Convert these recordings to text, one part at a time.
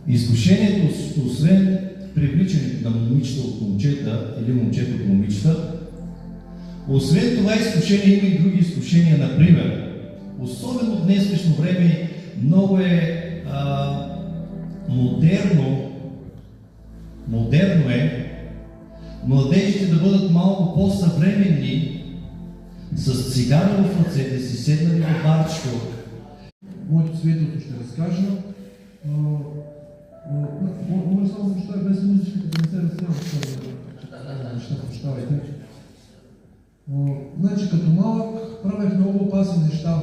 Изкушението, освен привличането на момичета от момчета или момчета от момичета, освен това изкушение има и други изкушения. Например, особено в днешно време много е модерно е младежите да бъдат малко по-съвременни, с цигара в ръцете си, седнали в барчето. Моето свидетелство ще разкажа. Може само да прочитая без музичката, да не се разстрелвам неща, прощавайте. Значи като малък правех много опасни неща.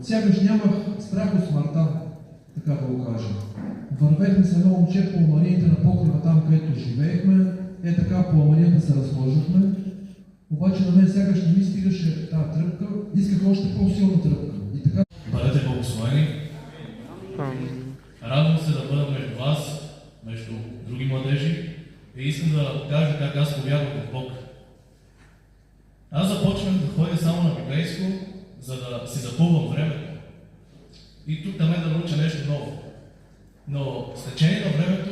Сякаш нямах страх от смъртта, така да го кажа. Вървехме с едно момче по алманиите на покрива там, където живеехме. Така по алманията се разхождахме. Обаче на мен сякаш не ми стигаше тази тръпка. Исках още по-силна тръпка. И така... Бъдете благословени. Радвам се да бъда между вас, между други младежи и искам да кажа как аз повярвах в Бог. Аз започнах да ходя само на библейско, за да си запълвам времето. И тук да да науча нещо ново. Но с течение на времето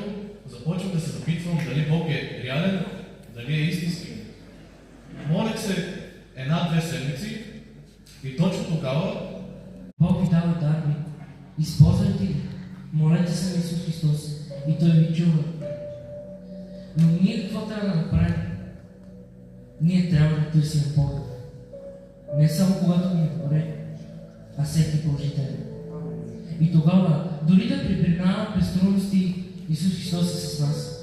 започвам да се запитвам дали Бог е реален, дали е истински. Молех се една-две седмици и точно тогава Бог ви дава дарби. Използвайте ги. Молете се на Исус Христос и Той ви чува. Но ние какво трябва да направим? Ние трябва да търсим Бога. Не само когато ни е добре, а всеки положителен. И тогава, дори да препреминаваме през трудности, Исус Христос е с нас.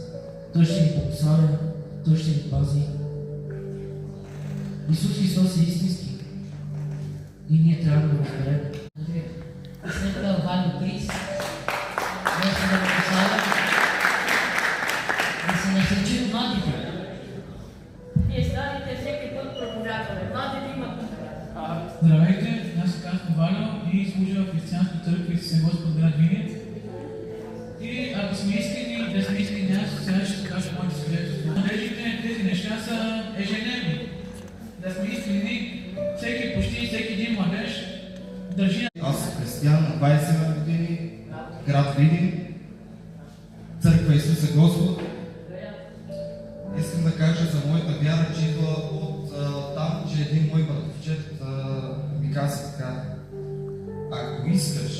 Той ще ни благославя, Той ще ни пази. Исус Христос е истински. И ние трябва да го разберем. След това Валю Крис, може да го поставя, да се насърчи от младите. Ние старите всеки път проповядваме. Младите имат нужда. Здравейте, аз се казвам Валю и служа в християнска църква и Господ град Винец. И ако сме искрени, да сме искрени, аз сега ще кажа моите свидетелства. Младежите, тези неща са ежедневни. Да сме искрени, почти всеки един младеж държи. Аз съм християн на 20 години, град Видин, църква Исуса Господ. Искам да кажа за моята вяра, че идва от там, че един мой братовчет ми каза така: ако искаш